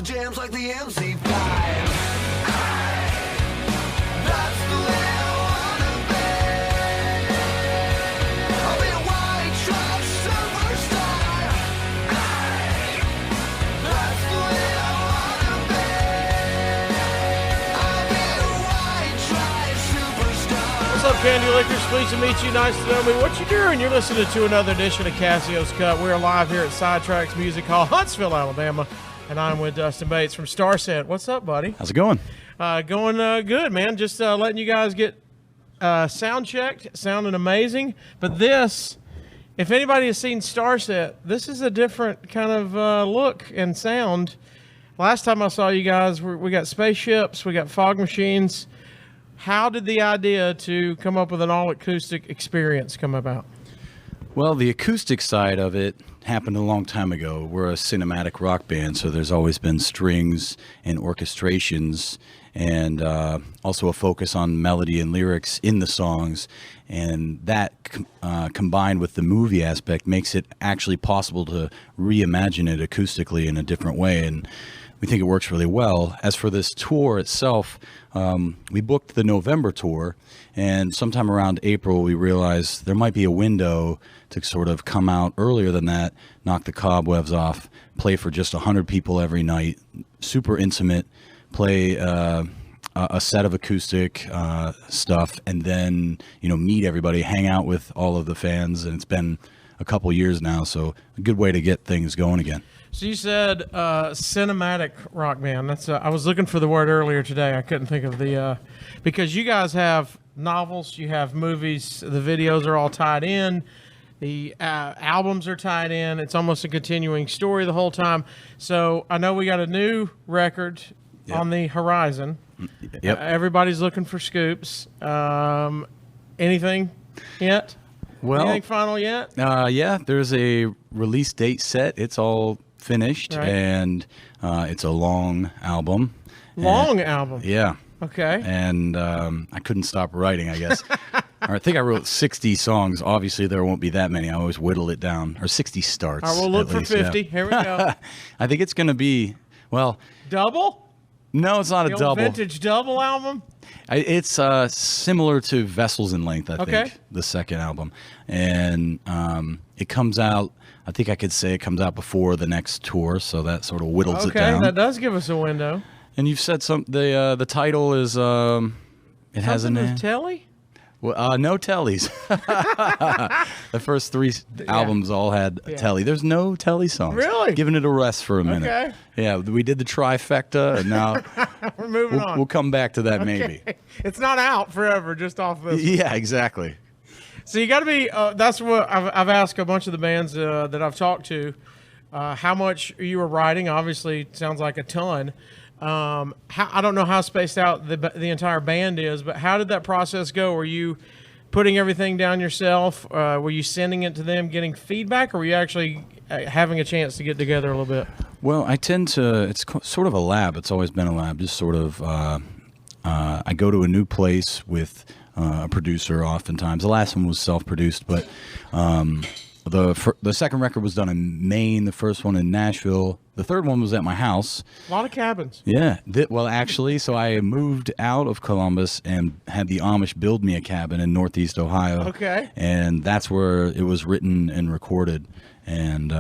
the jams like the MC5. That's the way I wanna be. I'll be a white trash superstar. That's the way I wanna be. I'll be a white trash superstar. What's up, Candy Lickers? Pleased to meet you. Nice to know me. What you doing? You're listening to another edition of Casio's Cut. We're live here at Sidetracks Music Hall, Huntsville, Alabama, and I'm with Dustin Bates from Starset. What's up, buddy? How's it going? Going good, man. Just letting you guys get sound checked. Sounding amazing. But this, if anybody has seen Starset, this is a different kind of look and sound. Last time I saw you guys, we got spaceships, we got fog machines. How did the idea to come up with an all-acoustic experience come about? Well, the acoustic side of it happened a long time ago. We're a cinematic rock band, so there's always been strings and orchestrations, and also a focus on melody and lyrics in the songs. And that combined with the movie aspect makes it actually possible to reimagine it acoustically in a different way. And we think it works really well. As for this tour itself, we booked the November tour, and sometime around April we realized there might be a window to sort of come out earlier than that, knock the cobwebs off, play for just 100 people every night, super intimate, play a set of acoustic stuff, and then meet everybody, hang out with all of the fans. And it's been a couple years now, so a good way to get things going again. So you said cinematic rock band. That's I was looking for the word earlier today. I couldn't think of the because you guys have novels, you have movies, the videos are all tied in, the albums are tied in. It's almost a continuing story the whole time. So I know we got a new record on the horizon. Yep. Everybody's looking for scoops. Anything yet? Well, anything final yet? Yeah, there's a release date set. It's all finished, right. And it's a long album. Album? Yeah. Okay. And I couldn't stop writing, I guess. I think I wrote 60 songs. Obviously, there won't be that many. I always whittle it down. Or 60 starts. All right, we'll look for 50. Yeah. Here we go. I think it's going to be, well... Double? No, it's not a double. Vintage double album? It's similar to Vessels in Length, I think, the second album. And it comes out, I think I could say it comes out before the next tour, so that sort of whittles it down. Okay, that does give us a window. And you've said the title is, it has a name. Telly? Well, no tellies. The first three albums all had telly. There's no telly songs. Really? Giving it a rest for a minute. Okay. Yeah, we did the trifecta, and now we're moving on. We'll come back to that maybe. It's not out forever, just off this. Yeah, exactly. So you got to be. That's what I've asked a bunch of the bands that I've talked to. How much you were writing? Obviously, it sounds like a ton. I don't know how spaced out the entire band is, but how did that process go? Were you putting everything down yourself? Were you sending it to them, getting feedback, or were you actually having a chance to get together a little bit? Well, I tend to, it's sort of a lab. It's always been a lab. Just sort of, I go to a new place with a producer oftentimes. The last one was self-produced, but the second record was done in Maine, the first one in Nashville. The third one was at my house. A lot of cabins. Yeah. Well, actually, so I moved out of Columbus and had the Amish build me a cabin in Northeast Ohio. Okay. And that's where it was written and recorded. And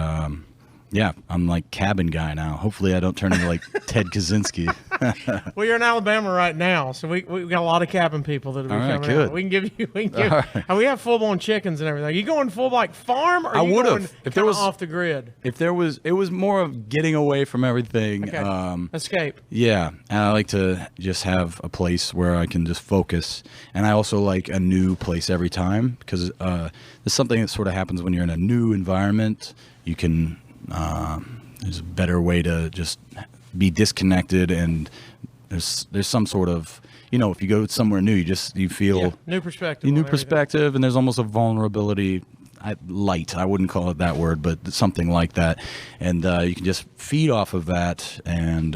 yeah, I'm like cabin guy now. Hopefully I don't turn into like Ted Kaczynski. Well, you're in Alabama right now, so we got a lot of cabin people that will be coming good. out. We we have full-blown chickens and everything. Are you going full like farm, or are you going if there was off the grid? It was more of getting away from everything. Okay. Escape. Yeah, and I like to just have a place where I can just focus. And I also like a new place every time, because there's something that sort of happens when you're in a new environment. You can there's a better way to just be disconnected, and there's some sort of, if you go somewhere new, you feel new perspective. And there's almost a vulnerability. Light, I wouldn't call it that word, but something like that. And you can just feed off of that, and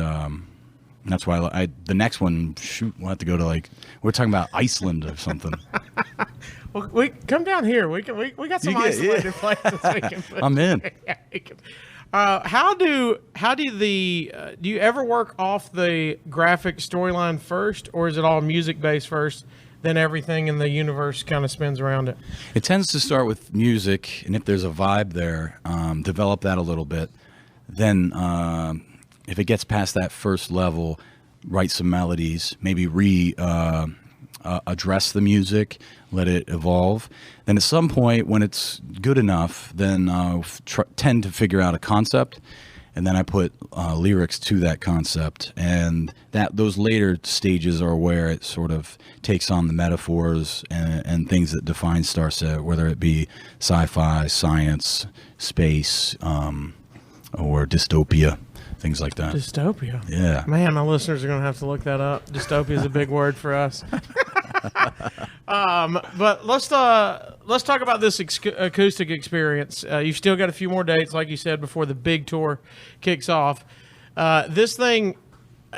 that's why the next one, we'll have to go to we're talking about Iceland or something. Well, we come down here. We got some isolated places we can put. I'm in. Do you ever work off the graphic storyline first, or is it all music based first? Then everything in the universe kind of spins around it. It tends to start with music, and if there's a vibe there, develop that a little bit. Then, if it gets past that first level, write some melodies, maybe address the music, let it evolve. Then at some point, when it's good enough, then I'll tend to figure out a concept, and then I put lyrics to that concept. And those later stages are where it sort of takes on the metaphors and things that define Starset, whether it be sci-fi, science, space, or dystopia. Things like that. Dystopia. Yeah. Man, my listeners are going to have to look that up. Dystopia is a big word for us. But let's talk about this acoustic experience. You've still got a few more dates, like you said, before the big tour kicks off. This thing,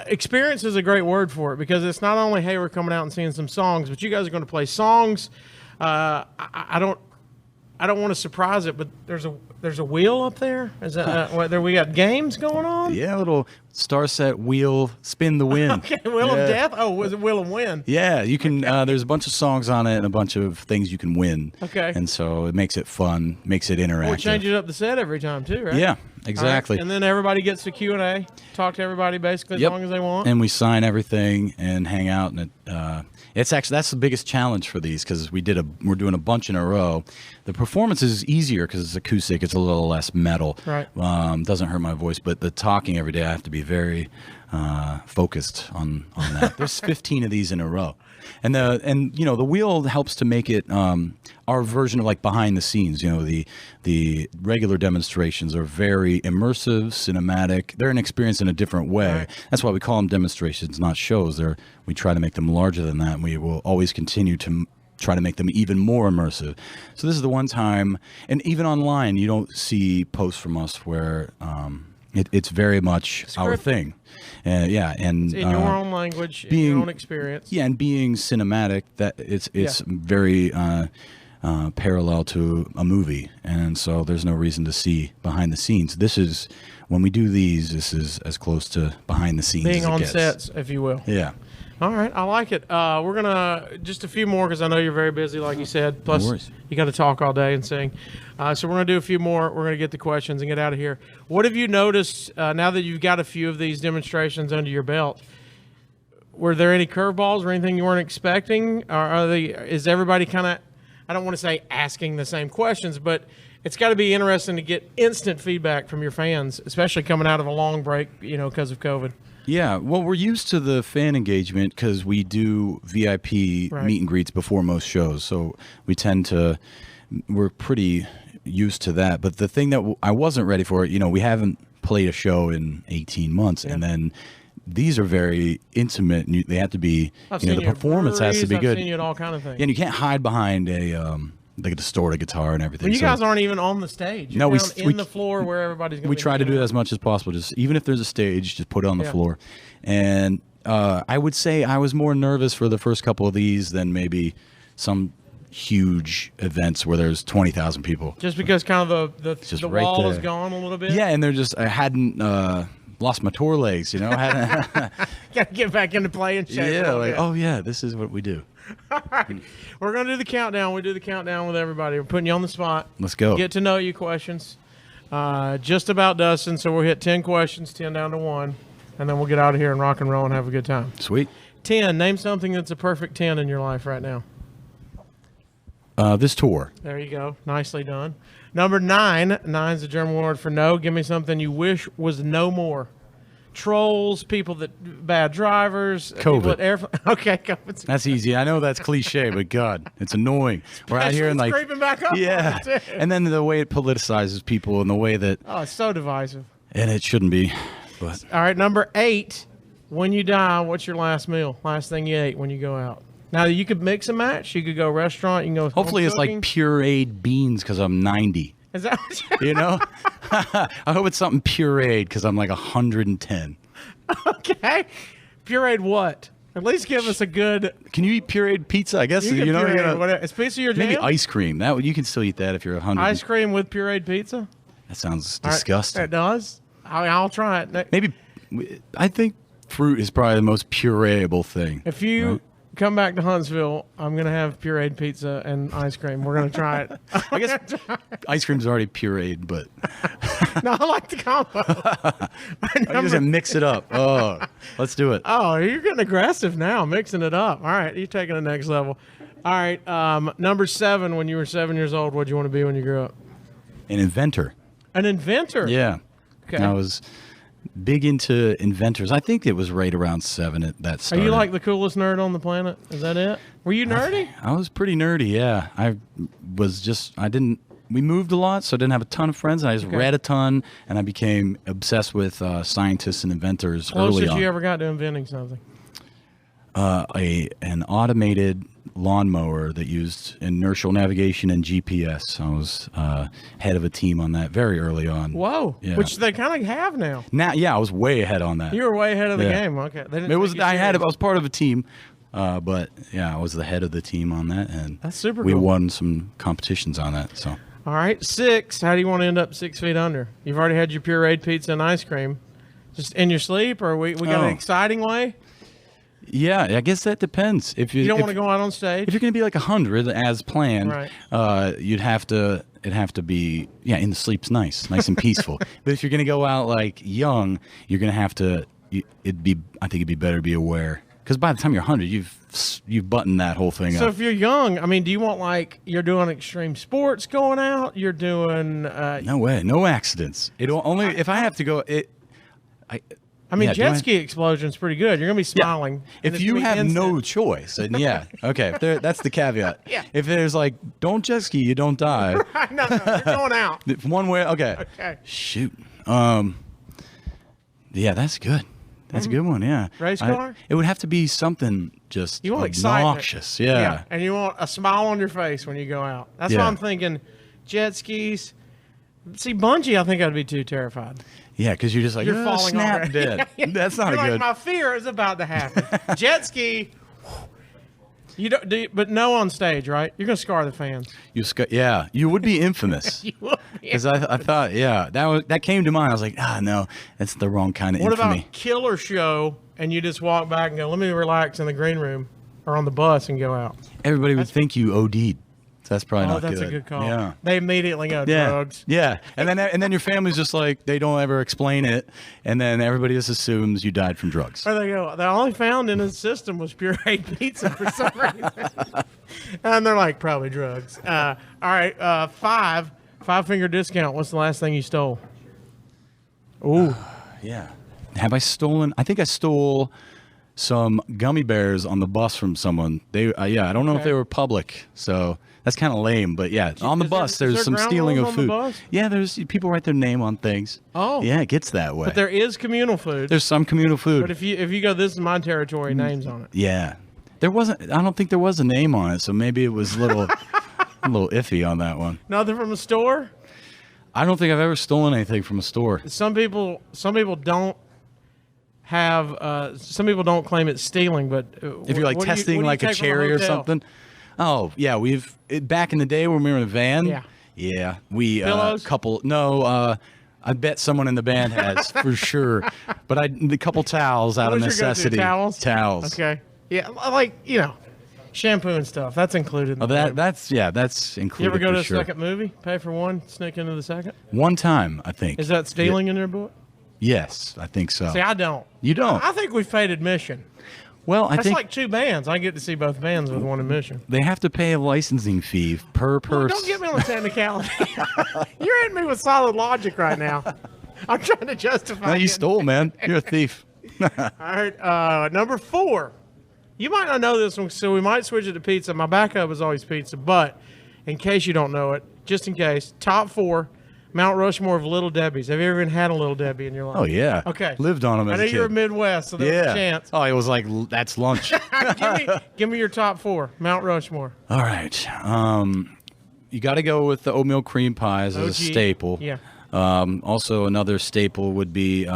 experience is a great word for it, because it's not only, hey, we're coming out and singing some songs, but you guys are going to play songs. I don't want to surprise it, but there's a wheel up there. Is that we got games going on? Yeah, a little Starset wheel, spin the wind. Okay, Wheel of Death. Oh, was it Wheel of Wind? Yeah, you can. There's a bunch of songs on it and a bunch of things you can win. Okay. And so it makes it fun, makes it interactive. We're changing up the set every time too, right? Yeah, exactly. Right. And then everybody gets the Q&A. Talk to everybody basically as long as they want. And we sign everything and hang out, and it's actually that's the biggest challenge for these, because we're doing a bunch in a row. The performance is easier because it's acoustic. It's a little less metal. Right. Doesn't hurt my voice, but the talking every day, I have to be very focused on that. There's 15 of these in a row, and the wheel helps to make it our version of like behind the scenes. The regular demonstrations are very immersive, cinematic. They're an experience in a different way. Right. That's why we call them demonstrations, not shows. We try to make them larger than that, and we will always continue to try to make them even more immersive. So this is the one time, and even online, you don't see posts from us where it's very much our thing. And it's in your own language, in your own experience. Yeah, and being cinematic, that it's very parallel to a movie, and so there's no reason to see behind the scenes. This is when we do these. This is as close to behind the scenes being as it on gets. sets, if you will. Yeah. All right, I like it. We're gonna just a few more, because I know you're very busy, like you said. Plus, you got to talk all day and sing. So we're gonna do a few more. We're gonna get the questions and get out of here. What have you noticed now that you've got a few of these demonstrations under your belt? Were there any curveballs or anything you weren't expecting? Or is everybody kind of, I don't want to say asking the same questions, but it's got to be interesting to get instant feedback from your fans, especially coming out of a long break, because of COVID. Yeah, well, we're used to the fan engagement because we do VIP meet and greets before most shows, so we're pretty used to that. But the thing that I wasn't ready for, we haven't played a show in 18 months, and then these are very intimate, and they have to be, the performance has to be good. I've seen you at all kind of things. Yeah, and you can't hide behind the distorted guitar and everything. Well, you guys aren't even on the stage. You're down in the floor where everybody's going to be. We try to do that as much as possible. Just even if there's a stage, just put it on the floor. And I would say I was more nervous for the first couple of these than maybe some huge events where there's 20,000 people. Just because kind of the wall is gone a little bit? Yeah, and I hadn't lost my tour legs, Got to get back into playing shape. Yeah, this is what we do. All right. We're going to do the countdown. We do the countdown with everybody. We're putting you on the spot. Let's go. Get to know you questions. Just about Dustin. So we'll hit 10 questions, 10 down to 1. And then we'll get out of here and rock and roll and have a good time. Sweet. 10. Name something that's a perfect 10 in your life right now. This tour. There you go. Nicely done. Number 9. 9's the German word for no. Give me something you wish was no more. Trolls, bad drivers, COVID. Okay, COVID. That's easy. I know that's cliche, but God, it's annoying. We're out here and creeping back up. Yeah, and then the way it politicizes people and the way that it's so divisive. And it shouldn't be. But all right, number 8. When you die, what's your last meal? Last thing you ate when you go out? Now you could mix and match. You could go restaurant. You can go. Hopefully, it's like pureed beans because I'm 90. Is that what I hope it's something pureed because I'm like 110. Okay. Pureed what? At least give us a good. Can you eat pureed pizza? I guess you can pureed whatever. It's pizza your jam? Maybe ice cream. You can still eat that if you're 100. Ice cream with pureed pizza? That sounds All right, disgusting. It does. I'll try it. Maybe I think fruit is probably the most pureeable thing. If you come back to Huntsville, I'm going to have pureed pizza and ice cream. We're going to try it. I guess ice cream's already pureed, but No, I like the combo. I just mix it up. Oh, let's do it. Oh, you're getting aggressive now, mixing it up. All right, you're taking the next level. All right, number 7, when you were 7 years old, what did you want to be when you grew up? An inventor. An inventor? Yeah. Okay. I was big into inventors. I think it was right around 7 that Are started. you like the coolest nerd on the planet? Is that it? Were you nerdy? I was pretty nerdy, yeah. We moved a lot, so I didn't have a ton of friends. And I just read a ton, and I became obsessed with scientists and inventors early Closest on. you ever got to inventing something? An automated lawnmower that used inertial navigation and GPS. I was head of a team on that very early on. Whoa, Yeah. which they kind of have now. Now, yeah, I was way ahead on that. You were way ahead of the Yeah. game. Okay, they didn't It was take you I serious. was part of a team, but yeah, I was the head of the team on that, and That's super we cool. won some competitions on that. So All right, 6. How do you want to end up 6 feet under? You've already had your pureed pizza and ice cream. Just in your sleep, or we got an exciting way? yeah, I guess that depends. If You don't want to go out on stage? if you're going to be like 100 as planned, Right. it'd have to be in the sleep's nice and peaceful. But if you're going to go out like young, you're going to have to. I think it'd be better to be aware, because by the time you're 100, you've buttoned that whole thing So up. if you're young, I mean, do you want like you're doing extreme sports going out? You're doing. No way, no accidents. It'll only if I have to go. I mean, Yeah, do jet I- ski explosion's pretty good. You're gonna be smiling. and If it's you gonna be have instant. no choice, then okay. That's the caveat. Yeah. If there's like, don't jet ski, you don't die. no, you're going out. If one way, okay. Okay. Shoot. Yeah, that's good. That's a good one. Yeah. Race car? It would have to be something just You want excitement. obnoxious. Yeah. And you want a smile on your face when you go out. That's why Yeah. I'm thinking jet skis. See, bungee, I think I'd be too terrified. Yeah, because you're just like, You're falling snap already. dead. That's not You're a like, good. my fear is about to happen. Jet ski, you don't do, but no on stage, right? You're gonna scar the fans. You would be infamous. You will be. Because I thought, that came to mind. I was like, no, that's the wrong kind of What infamy. about killer show and you just walk back and go, let me relax in the green room or on the bus and go out? Everybody would think you OD'd. So that's probably Oh, not that's good. a good call. Yeah. They immediately go Yeah. drugs. Yeah. And then your family's just like, they don't ever explain it. And then everybody just assumes you died from drugs. Or they go, the only found in his system was pureed pizza for some reason. And they're like, probably drugs. All right, 5-finger discount. What's the last thing you stole? Ooh. Yeah. Have I stolen? I think I stole some gummy bears on the bus from someone. I don't know if Okay. they were public. So that's kind of lame, but yeah, on the Is there- bus is there's there some ground stealing rules of on the food. bus? Yeah, there's people write their name on things. Oh. Yeah, it gets that way. But there is communal food. There's some communal food. But if you go, this is my territory, names on it. Yeah. There wasn't I don't think there was a name on it, so maybe it was a little iffy on that one. Nothing from a store? I don't think I've ever stolen anything from a store. Some people don't have some people don't claim it's stealing, but If you're like testing like a cherry or something. Oh, yeah, back in the day when we were in a van. Yeah. Yeah, we Pillows? I bet someone in the band has for sure. But a couple towels out What of was your go-to? necessity. Towels? Towels. Okay. Yeah, like, shampoo and stuff. That's included. In Oh, the room. that's included. You ever go for to a sure. second movie? Pay for one, sneak into the second? One time, I think. Is that stealing in your book? Yes, I think so. See, I don't. You don't? I think we paid admission. Well, I That's think like 2 bands. I get to see both bands with one admission. they have to pay a licensing fee per Well, person. don't get me on the technicality. You're hitting me with solid logic right now. I'm trying to justify. No, you getting- stole, man. You're a thief. All right, number 4. You might not know this one, so we might switch it to pizza. My backup is always pizza, but in case you don't know it, just in case, top 4 Mount Rushmore of Little Debbie's. Have you ever even had a Little Debbie in your life? Oh yeah. Okay. Lived on them I as know a kid. you're Midwest, so there's Yeah. a chance. Oh, it was like that's lunch. give me your top 4 Mount Rushmore. All right. You got to go with the oatmeal cream pies as a OG. staple. Yeah. Also, another staple would be.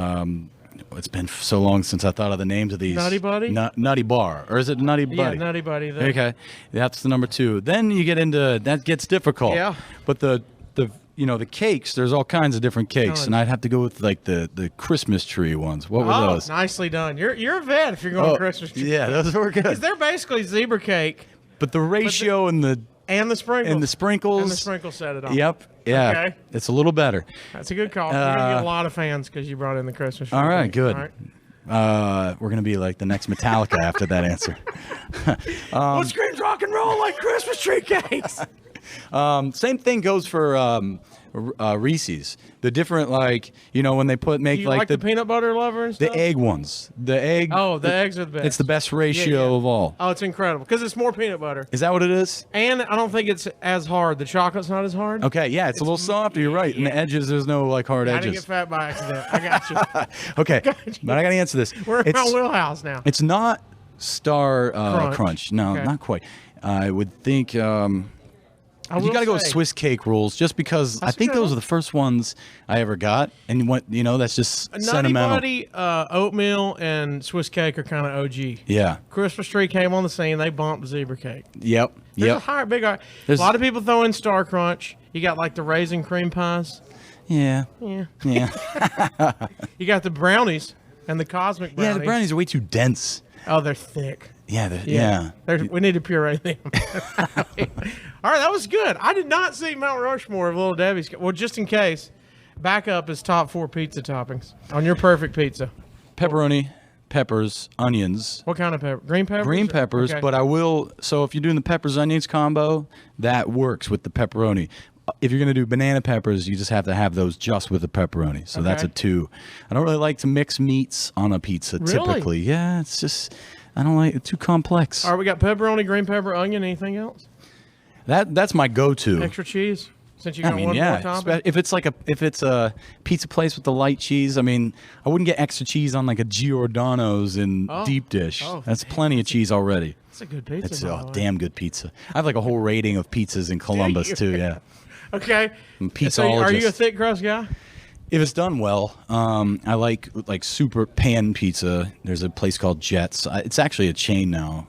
It's been so long since I thought of the names of these. Nutty Buddy? Nutty Bar, or is it Nutty Buddy? Yeah, Nutty Buddy. Okay, that's the number 2. Then you get into that gets difficult. Yeah. But the you know, the cakes, there's all kinds of different cakes, and I'd have to go with like the Christmas tree ones. What were those? Nicely done. You're a vet if you're going Christmas tree. Yeah, those were good. Because they're basically zebra cake. But the ratio and the sprinkles set it off. Yep. Yeah. Okay. It's a little better. That's a good call. You're gonna get a lot of fans because you brought in the Christmas tree. All right, cake. good. All right. We're gonna be like the next Metallica after that answer. What screams rock and roll like Christmas tree cakes? Same thing goes for Reese's. The different, like, you know, when they make Do you like the peanut butter lover and stuff? the egg ones. The egg. Oh, the eggs are the best. It's the best ratio of all. Oh, it's incredible because it's more peanut butter. Is that what it is? And I don't think it's as hard. The chocolate's not as hard. Okay, yeah, it's a little softer. You're right. And the edges, there's no like hard I edges. didn't get fat by accident. I got you. Okay, but I got to answer this. We're in my wheelhouse now. It's not Star Crunch. No, Okay. not quite. I would think you got to go with Swiss cake rules, just because I think those are the first ones I ever got, and what you know, that's just sentimental. Nutty Buddy, oatmeal, and Swiss cake are kind of OG. Yeah. Christmas tree came on the scene. They bumped zebra cake. Yep. There's a lot of people throw in Star Crunch. You got like the raisin cream pies. Yeah. Yeah. Yeah. You got the brownies and the cosmic brownies. Yeah, the brownies are way too dense. Oh, they're thick. Yeah. Yeah. We need to puree them. All right, that was good. I did not see Mount Rushmore of Little Debbie's. Well, just in case, backup is top 4 pizza toppings on your perfect pizza. Pepperoni, peppers, onions. What kind of pepper? Green peppers? Green peppers, Okay. but I will. So if you're doing the peppers onions combo, that works with the pepperoni. If you're going to do banana peppers, you just have to have those just with the pepperoni. So that's a 2. I don't really like to mix meats on a pizza typically. Yeah, it's just, I don't like it, too complex. All right, we got pepperoni, green pepper, onion. Anything else? That's my go-to. Extra cheese? Since you got I mean, one more yeah. topping? If it's a pizza place with the light cheese, I mean, I wouldn't get extra cheese on like a Giordano's in deep dish. Oh, that's plenty of cheese already. It's a good pizza. It's by the a way. damn good pizza. I have like a whole rating of pizzas in Columbus too. Yeah. Okay. I'm So are you a pizzaologist. thick crust guy? If it's done well, I like super pan pizza. There's a place called Jets. It's actually a chain now.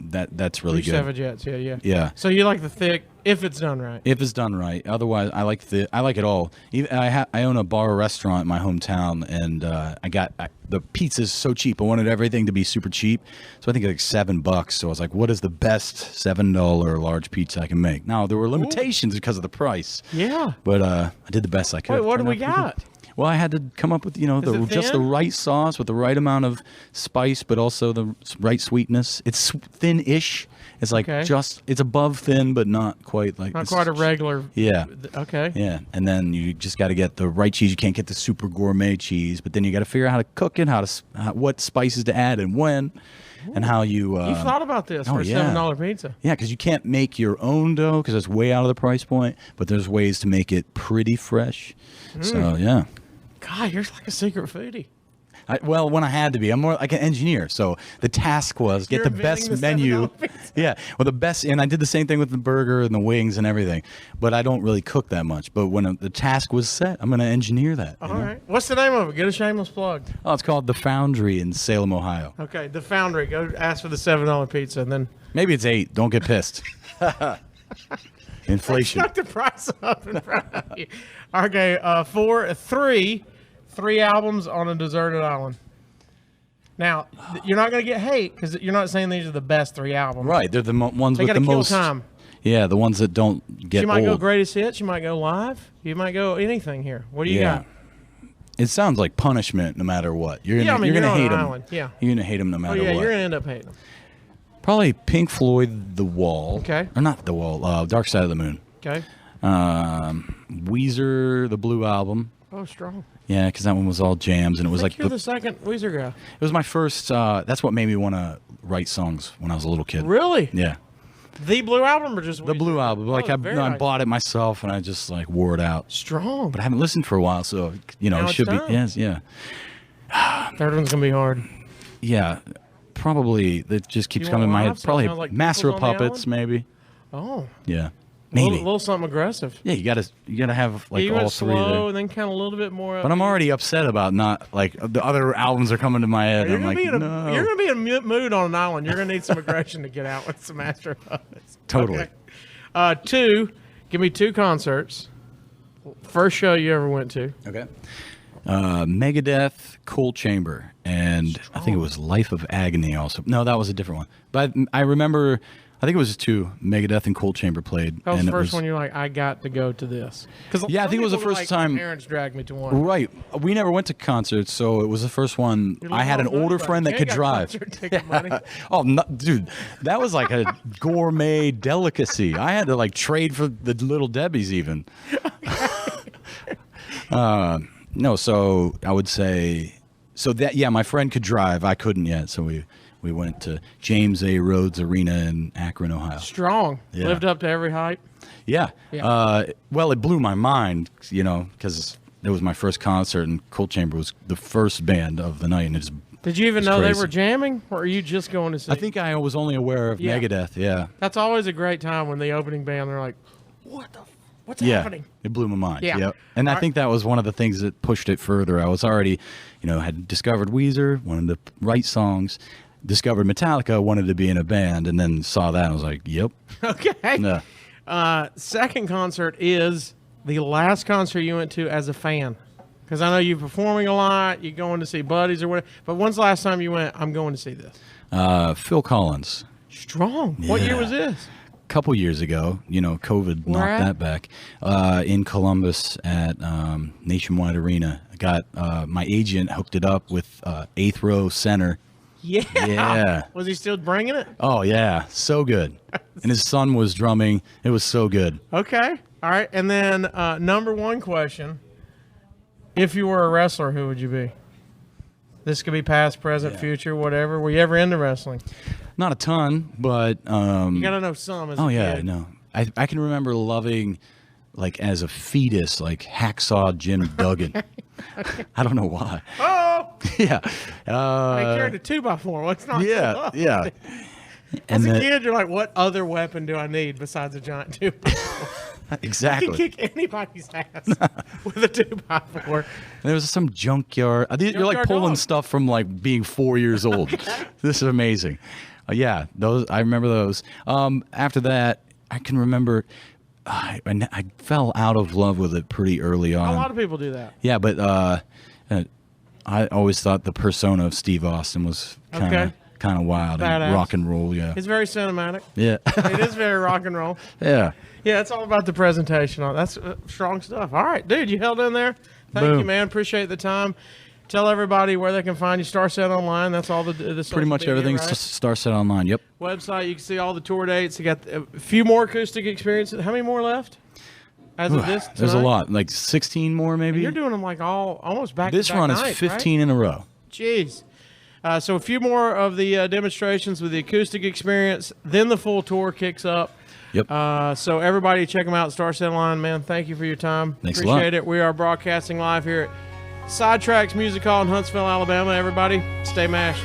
That's really good. Seven Jets, yeah. Yeah. So you like the thick if it's done right. If it's done right. Otherwise, I like it all. Even I own a bar restaurant in my hometown, and the pizza's so cheap. I wanted everything to be super cheap, so I think like $7. So I was like, what is the best $7 large pizza I can make? Now there were limitations because of the price. Yeah. But I did the best I could. Wait, what do Turned we out pretty got? good. Well, I had to come up with it just the thin? right sauce with the right amount of spice, but also the right sweetness. It's thin-ish. It's like it's above thin, but not quite like Not quite a regular. Yeah. Okay. Yeah, and then you just got to get the right cheese. You can't get the super gourmet cheese, but then you got to figure out how to cook it, what spices to add and when, and how you. You thought about this for a yeah. $7 pizza. Yeah, because you can't make your own dough because it's way out of the price point. But there's ways to make it pretty fresh. So yeah. God, you're like a secret foodie. Well, when I had to be, I'm more like an engineer. So the task was get You're the best inventing the menu. $7 pizza. Yeah, well, the best, and I did the same thing with the burger and the wings and everything. But I don't really cook that much. But when the task was set, I'm going to engineer that. All right. What's the name of it? Get a shameless plug. Oh, it's called The Foundry in Salem, Ohio. Okay, the Foundry. Go ask for the $7 pizza, and then Maybe it's 8. Don't get pissed. Inflation. knock the price up in front of you. Okay, 3 albums on a deserted island. Now, you're not going to get hate because you're not saying these are the best 3 albums. Right, they're the ones They with got to the kill most time. Yeah, the ones that don't get You might go old. greatest hits. You might go live. You might go anything here. What do you got? It sounds like punishment no matter what. You're gonna, you're gonna on hate an them. island. Yeah. You're gonna hate them no Oh matter yeah, what. you're gonna end up hating them. Probably Pink Floyd, The Wall. Okay. Or not The Wall. Dark Side of the Moon. Okay. Weezer, the Blue Album. Oh, strong. Yeah, because that one was all jams, and it was I like think you're the second Weezer guy. it was my first. That's what made me want to write songs when I was a little kid. Really? Yeah, The Blue Album or just the Weezer? Blue Album. Like Oh, I very nice. bought it myself, and I just like wore it out. Strong. But I haven't listened for a while, so Now it it's should be. time. Yes, yeah. Third one's gonna be hard. Yeah, probably that just keeps You coming in want my live? head. So it Probably sounds like Master of Peoples on the Puppets, maybe. Oh. Yeah, A maybe. little something aggressive. Yeah, you gotta have like you all went 3 slow there. and then kind of a little bit more. But I'm already upset about not like the other albums are coming to my head. You're I'm gonna like, be in a no. you're gonna be in a mood on an island. You're gonna need some aggression to get out with some Master of Puppets. Totally. Okay. 2. Give me 2 concerts First show you ever went to? Okay. Megadeth, Cold Chamber, and I think it was Life of Agony also. No, that was a different one. But I remember, I think it was two, Megadeth and Cold Chamber played. That was and the first one you're like, I got to go to this. Yeah, I think it was the first time. Parents dragged me to one. Right. We never went to concerts, so it was the first one. You're like, I had an "Oh, older but friend you that ain't could got drive. concert ticket money." Oh, no, dude, that was like a gourmet delicacy. I had to like trade for the Little Debbies even. No, so I would say, so that, yeah, my friend could drive. I couldn't yet, so we went to James A. Rhodes Arena in Akron, Ohio. Strong. Yeah. Lived up to every hype. Yeah. Yeah. Well, it blew my mind, you know, because it was my first concert, and Cold Chamber was the first band of the night, and it just Did you even It's know crazy. they were jamming, or are you just going to see? I think I was only aware of Yeah. Megadeth. Yeah. That's always a great time when the opening band, they're like, what's Yeah. happening? It blew my mind. Yeah. Yep. And I think that was one of the things that pushed it further. I was already, you know, had discovered Weezer, wanted to write songs, discovered Metallica, wanted to be in a band, and then saw that and I was like, yep. Okay. Yeah. Second concert is the last concert you went to as a fan. Because I know you're performing a lot, you're going to see buddies or whatever. But when's the last time you went, I'm going to see this? Phil Collins. Strong. What year Yeah. was this? Couple years ago, you know, COVID Where knocked at? that back. In Columbus at Nationwide Arena. I got my agent hooked it up with eighth row center. Yeah. Yeah. Was he still bringing it? Oh yeah, so good. And his son was drumming. It was so good. Okay. All right. And then number one question. If you were a wrestler, who would you be? This could be past, present, Yeah. future, whatever. Were you ever into wrestling? Not a ton, but You got to know some as oh a yeah, kid. no. I can remember loving, like as a fetus, like Hacksaw Jim Duggan. I don't know why. Oh! Yeah. They carried a 2x4. What's not Yeah, enough? yeah. As And a the- kid, you're like, what other weapon do I need besides a giant 2x4? I can exactly. kick anybody's ass with a 2x4. There was some junkyard. You're like Junkyard pulling dog. stuff from like being 4 years old. This is amazing. Yeah, those I remember those. After that, I can remember. I fell out of love with it pretty early on. A lot of people do that. Yeah, but I always thought the persona of Steve Austin was kind of Okay. wild Badass. and rock and roll. Yeah, It's very cinematic. yeah, It is very rock and roll. yeah. Yeah, it's all about the presentation. That's strong stuff. All right, dude, you held in there. Thank Boom. you, man. Appreciate the time. Tell everybody where they can find you. Starset Online. That's all the Pretty social much media, everything's right? Starset Online. Yep. Website. You can see all the tour dates. You got a few more acoustic experiences. How many more left? As of this, There's a tonight? lot, like 16 more maybe. You're doing them like almost back. This to back run is nights, 15 in a row. Right? Jeez. So a few more of the demonstrations with the acoustic experience. Then the full tour kicks up. Yep. So everybody check them out. Starset Online, man. Thank you for your time. Thanks a Appreciate lot. it. We are broadcasting live here at Sidetracks Music Hall in Huntsville, Alabama. Everybody, stay mashed.